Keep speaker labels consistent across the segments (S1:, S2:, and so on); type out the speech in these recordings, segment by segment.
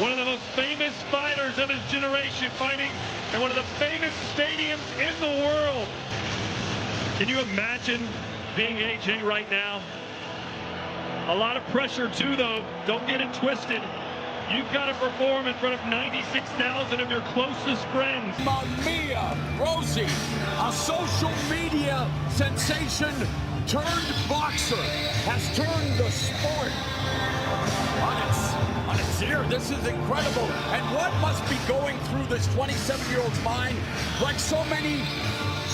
S1: one of the most famous fighters of his generation, fighting in one of the famous stadiums in the world. Can you imagine being AJ right now? A lot of pressure too, though. Don't get it twisted. You've got to perform in front of 96,000 of your closest friends.
S2: Mamma mia, Rosie, a social media sensation turned boxer, has turned the sport on its ear. This is incredible. And what must be going through this 27-year-old's mind, like so many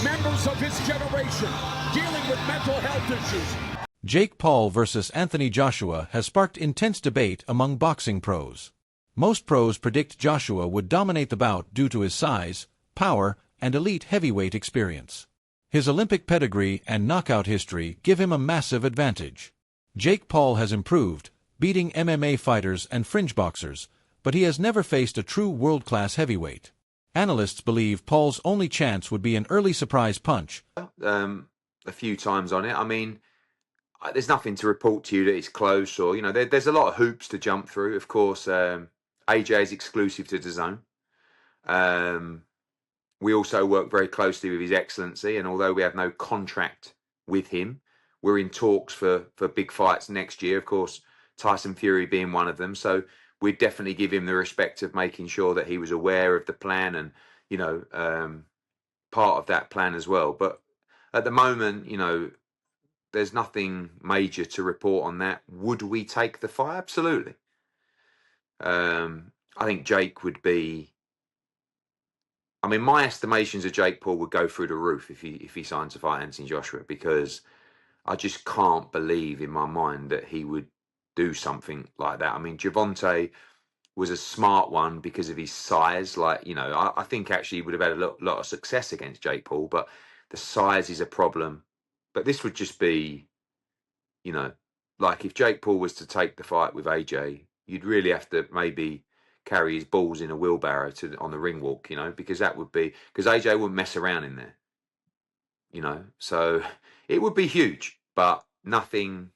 S2: members of his generation, dealing with mental health issues?
S3: Jake Paul versus Anthony Joshua has sparked intense debate among boxing pros. Most pros predict Joshua would dominate the bout due to his size, power, and elite heavyweight experience. His Olympic pedigree and knockout history give him a massive advantage. Jake Paul has improved, beating MMA fighters and fringe boxers, but he has never faced a true world-class heavyweight. Analysts believe Paul's only chance would be an early surprise punch.
S4: A few times on it. I mean, there's nothing to report to you that it's close, or there's a lot of hoops to jump through. Of course, AJ is exclusive to DAZN. We also work very closely with His Excellency, and although we have no contract with him, we're in talks for big fights next year. Of course, Tyson Fury being one of them. So we'd definitely give him the respect of making sure that he was aware of the plan and part of that plan as well. But at the moment, there's nothing major to report on that. Would we take the fight? Absolutely. I think Jake would be. I mean, my estimations of Jake Paul would go through the roof if he signs to fight Anthony Joshua, because I just can't believe in my mind that he would do something like that. I mean, Gervonta was a smart one because of his size. I think actually he would have had a lot of success against Jake Paul, but the size is a problem. But this would just be, like if Jake Paul was to take the fight with AJ, you'd really have to maybe carry his balls in a wheelbarrow on the ring walk, because AJ wouldn't mess around in there, so it would be huge, but nothing.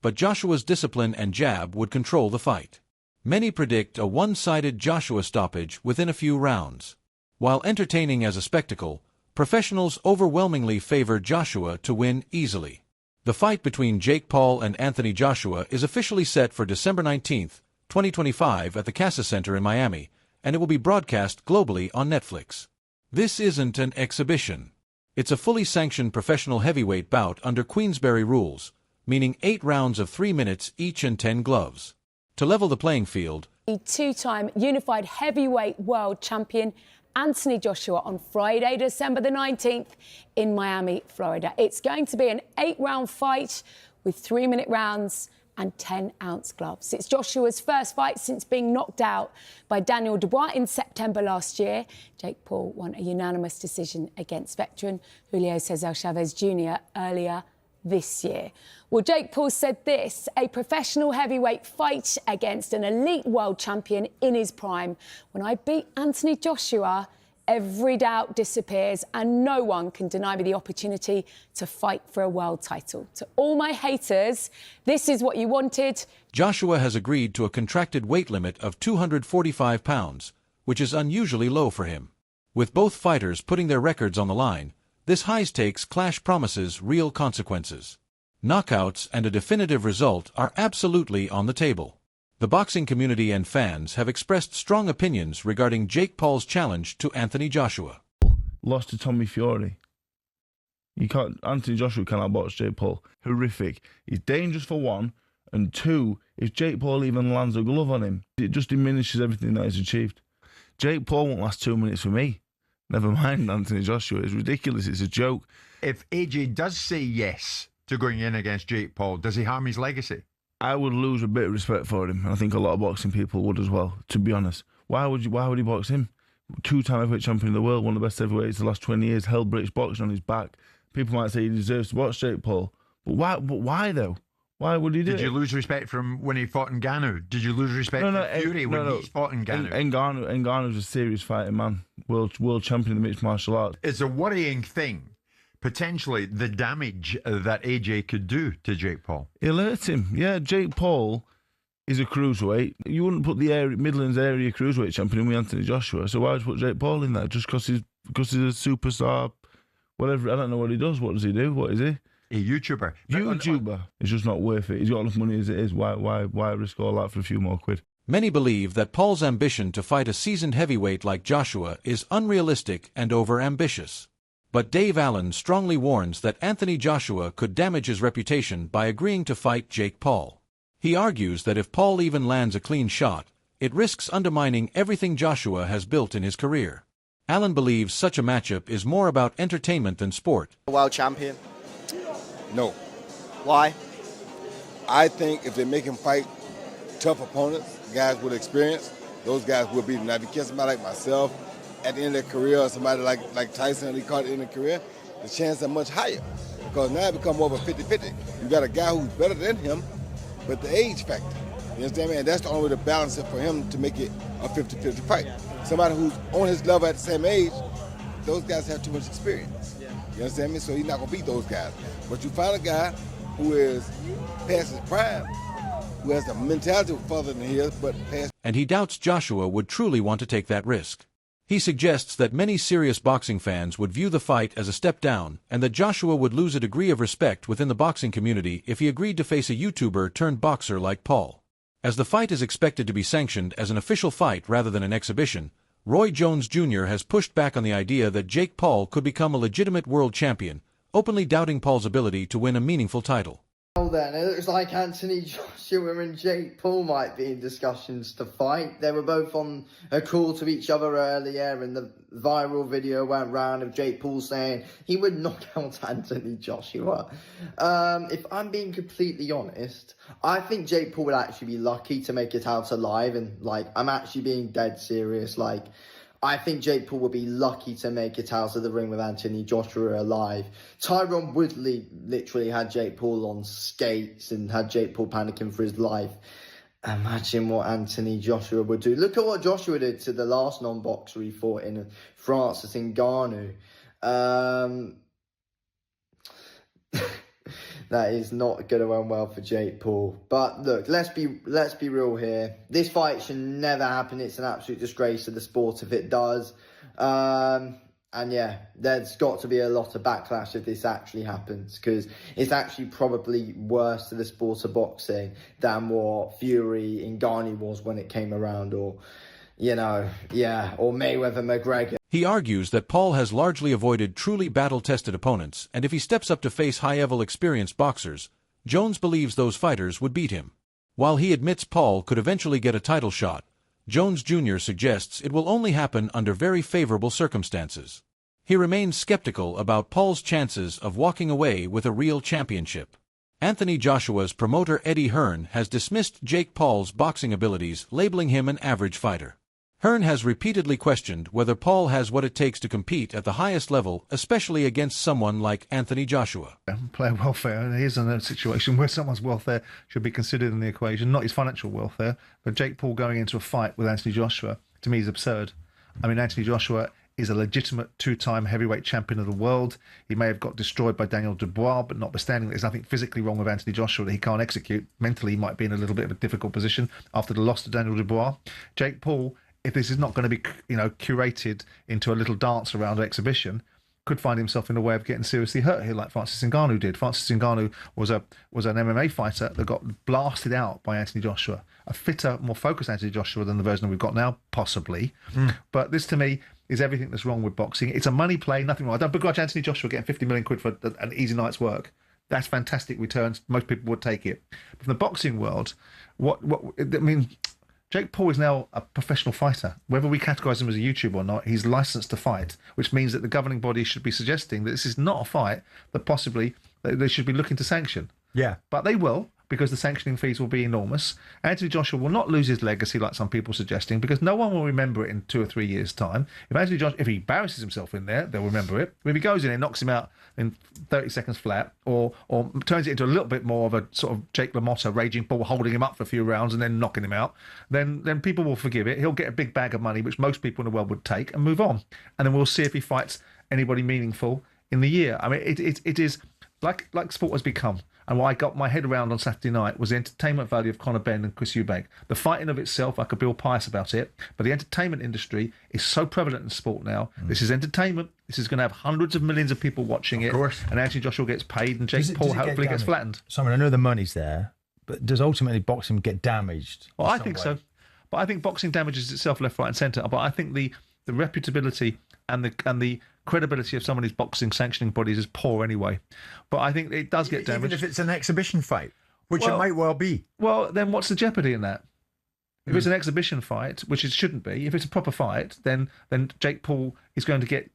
S3: But Joshua's discipline and jab would control the fight. Many predict a one-sided Joshua stoppage within a few rounds. While entertaining as a spectacle, professionals overwhelmingly favor Joshua to win easily. The fight between Jake Paul and Anthony Joshua is officially set for December 19, 2025 at the Casa Center in Miami, and it will be broadcast globally on Netflix. This isn't an exhibition. It's a fully sanctioned professional heavyweight bout under Queensberry rules, meaning 8 rounds of 3 minutes each and 10 gloves. To level the playing field,
S5: the two-time unified heavyweight world champion Anthony Joshua on Friday, December the 19th in Miami, Florida. It's going to be an 8-round fight with 3-minute rounds and 10-ounce gloves. It's Joshua's first fight since being knocked out by Daniel Dubois in September last year. Jake Paul won a unanimous decision against veteran Julio Cesar Chavez Jr. earlier this year. Well, Jake Paul said this: a professional heavyweight fight against an elite world champion in his prime. When I beat Anthony Joshua, every doubt disappears and no one can deny me the opportunity to fight for a world title. To all my haters, this is what you wanted.
S3: Joshua has agreed to a contracted weight limit of 245 pounds, which is unusually low for him. With both fighters putting their records on the line, this high-stakes clash promises real consequences. Knockouts and a definitive result are absolutely on the table. The boxing community and fans have expressed strong opinions regarding Jake Paul's challenge to Anthony Joshua.
S6: Lost to Tommy Fury. Anthony Joshua cannot box Jake Paul. Horrific. He's dangerous for one, and two, if Jake Paul even lands a glove on him, it just diminishes everything that he's achieved. Jake Paul won't last 2 minutes for me. Never mind Anthony Joshua. It's ridiculous. It's a joke.
S7: If AJ does say yes to going in against Jake Paul, does he harm his legacy?
S6: I would lose a bit of respect for him, and I think a lot of boxing people would as well, to be honest. Why would he box him? 2-time heavyweight champion of the world, one of the best heavyweights the last 20 years, held British boxing on his back. People might say he deserves to box Jake Paul. But why though? Why would he do it?
S7: Did you lose respect from when he fought in Ngannou? Did you lose respect from Fury when he fought in Ngannou?
S6: Ngannou's a serious fighting man. World champion in the mixed martial arts.
S7: It's a worrying thing, potentially, the damage that AJ could do to Jake Paul.
S6: He'll hurt him. Yeah, Jake Paul He's a cruiserweight. You wouldn't put the Midlands area cruiserweight champion in with Anthony Joshua, so why would you put Jake Paul in there? Just because he's a superstar, whatever. I don't know what he does. What does he do? What is he?
S7: A YouTuber.
S6: YouTuber. It's just not worth it. He's got enough money as it is. Why risk all that for a few more quid?
S3: Many believe that Paul's ambition to fight a seasoned heavyweight like Joshua is unrealistic and over-ambitious. But Dave Allen strongly warns that Anthony Joshua could damage his reputation by agreeing to fight Jake Paul. He argues that if Paul even lands a clean shot, it risks undermining everything Joshua has built in his career. Allen believes such a matchup is more about entertainment than sport.
S8: World champion?
S9: No.
S8: Why?
S9: I think if they make him fight tough opponents, guys with experience, those guys will beat him. Now, if you catch somebody like myself at the end of their career, or somebody like Tyson, he caught at the end of their career, the chances are much higher. Because now it becomes more of a 50-50. You got a guy who's better than him, but the age factor. You understand me? And that's the only way to balance it for him to make it a 50-50 fight. Somebody who's on his level at the same age, those guys have too much experience. You understand me? So he's not going to beat those guys. But you find a guy who is past his prime, who has the mentality further than he is, but past.
S3: And he doubts Joshua would truly want to take that risk. He suggests that many serious boxing fans would view the fight as a step down and that Joshua would lose a degree of respect within the boxing community if he agreed to face a YouTuber-turned-boxer like Paul. As the fight is expected to be sanctioned as an official fight rather than an exhibition, Roy Jones Jr. has pushed back on the idea that Jake Paul could become a legitimate world champion, openly doubting Paul's ability to win a meaningful title.
S10: Well then, it looks like Anthony Joshua and Jake Paul might be in discussions to fight. They were both on a call to each other earlier, and the viral video went round of Jake Paul saying he would knock out Anthony Joshua. If I'm being completely honest, I think Jake Paul would actually be lucky to make it out alive, and I'm actually being dead serious. I think Jake Paul would be lucky to make it out of the ring with Anthony Joshua alive. Tyron Woodley literally had Jake Paul on skates and had Jake Paul panicking for his life. Imagine what Anthony Joshua would do. Look at what Joshua did to the last non-boxer he fought in, Francis Ngannou. That is not going to end well for Jake Paul. But look, let's be real here. This fight should never happen. It's an absolute disgrace to the sport if it does. And yeah, there's got to be a lot of backlash if this actually happens, because it's actually probably worse to the sport of boxing than what Fury in Ngannou was when it came around, or Mayweather McGregor.
S3: He argues that Paul has largely avoided truly battle-tested opponents, and if he steps up to face high-level experienced boxers, Jones believes those fighters would beat him. While he admits Paul could eventually get a title shot, Jones Jr. suggests it will only happen under very favorable circumstances. He remains skeptical about Paul's chances of walking away with a real championship. Anthony Joshua's promoter Eddie Hearn has dismissed Jake Paul's boxing abilities, labeling him an average fighter. Hearn has repeatedly questioned whether Paul has what it takes to compete at the highest level, especially against someone like Anthony Joshua.
S11: Player welfare, he is in a situation where someone's welfare should be considered in the equation, not his financial welfare. But Jake Paul going into a fight with Anthony Joshua, to me, is absurd. I mean, Anthony Joshua is a legitimate two-time heavyweight champion of the world. He may have got destroyed by Daniel Dubois, but notwithstanding, there's nothing physically wrong with Anthony Joshua that he can't execute. Mentally, he might be in a little bit of a difficult position after the loss to Daniel Dubois. Jake Paul, if this is not going to be, curated into a little dance around exhibition, could find himself in a way of getting seriously hurt here, like Francis Ngannou did. Francis Ngannou was an MMA fighter that got blasted out by Anthony Joshua. A fitter, more focused Anthony Joshua than the version we've got now, possibly. But this, to me, is everything that's wrong with boxing. It's a money play, nothing wrong. I don't begrudge Anthony Joshua getting 50 million quid for an easy night's work. That's fantastic returns. Most people would take it. But from the boxing world, Jake Paul is now a professional fighter. Whether we categorise him as a YouTuber or not, he's licensed to fight, which means that the governing body should be suggesting that this is not a fight that possibly they should be looking to sanction.
S7: Yeah.
S11: But they will, because the sanctioning fees will be enormous. Anthony Joshua will not lose his legacy like some people are suggesting, because no one will remember it in 2 or 3 years' time. If he embarrasses himself in there, they'll remember it. If he goes in and knocks him out in 30 seconds flat, or turns it into a little bit more of a sort of Jake LaMotta raging bull, holding him up for a few rounds and then knocking him out, then people will forgive it. He'll get a big bag of money, which most people in the world would take, and move on. And then we'll see if he fights anybody meaningful in the year. I mean, it is like sport has become. And what I got my head around on Saturday night was the entertainment value of Conor Benn and Chris Eubank. The fighting of itself, I could be all pious about it, but the entertainment industry is so prevalent in sport now. This is entertainment. This is going to have hundreds of millions of people watching it.
S7: Of course.
S11: And Anthony Joshua gets paid and Jake Paul hopefully gets flattened.
S7: Simon, I know the money's there, but does ultimately boxing get damaged?
S11: Well, I think so. But I think boxing damages itself left, right and centre. But I think the reputability and the credibility of some of these boxing sanctioning bodies is poor anyway. But I think it does get damaged.
S7: Even if it's an exhibition fight, which it might well be.
S11: Well, then what's the jeopardy in that? If it's an exhibition fight, which it shouldn't be, if it's a proper fight, then Jake Paul is going to get.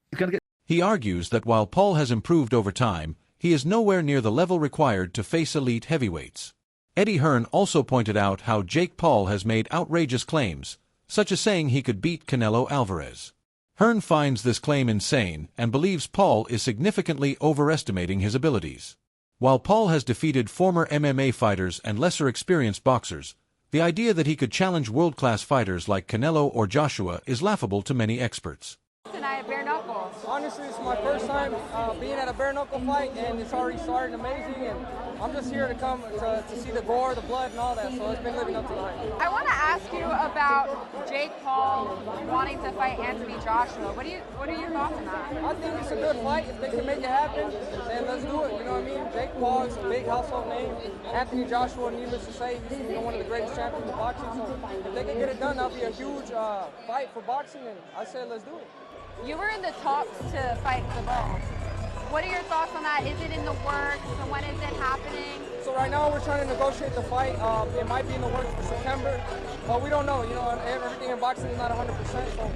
S3: He argues that while Paul has improved over time, he is nowhere near the level required to face elite heavyweights. Eddie Hearn also pointed out how Jake Paul has made outrageous claims, such as saying he could beat Canelo Alvarez. Hearn finds this claim insane and believes Paul is significantly overestimating his abilities. While Paul has defeated former MMA fighters and lesser experienced boxers, the idea that he could challenge world-class fighters like Canelo or Joshua is laughable to many experts.
S8: Tonight at bare knuckle.
S12: Honestly, this is my first time being at a bare knuckle fight, and it's already starting amazing. And I'm just here to come to see the gore, the blood, and all that. So it's been living up to the hype.
S8: I want to ask you about Jake Paul wanting to fight Anthony Joshua. What are your thoughts on that?
S12: I think it's a good fight. If they can make it happen, then let's do it. You know what I mean? Jake Paul is a big household name. Anthony Joshua, needless to say, he's one of the greatest champions of boxing. So if they can get it done, that'll be a huge fight for boxing. And I said, let's do it.
S8: You were in the talks to fight the ball. What are your thoughts on that? Is it in the works? And when is it happening?
S12: So right now we're trying to negotiate the fight. It might be in the works for September, but we don't know. You know, everything in boxing is not 100%. So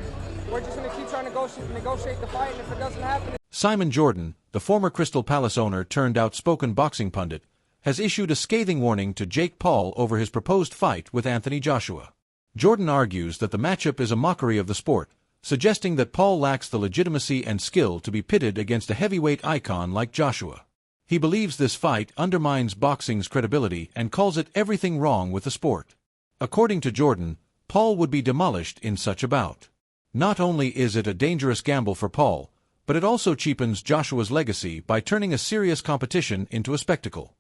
S12: we're just going to keep trying to negotiate the fight, and if it doesn't happen...
S3: Simon Jordan, the former Crystal Palace owner turned outspoken boxing pundit, has issued a scathing warning to Jake Paul over his proposed fight with Anthony Joshua. Jordan argues that the matchup is a mockery of the sport, suggesting that Paul lacks the legitimacy and skill to be pitted against a heavyweight icon like Joshua. He believes this fight undermines boxing's credibility and calls it everything wrong with the sport. According to Jordan, Paul would be demolished in such a bout. Not only is it a dangerous gamble for Paul, but it also cheapens Joshua's legacy by turning a serious competition into a spectacle.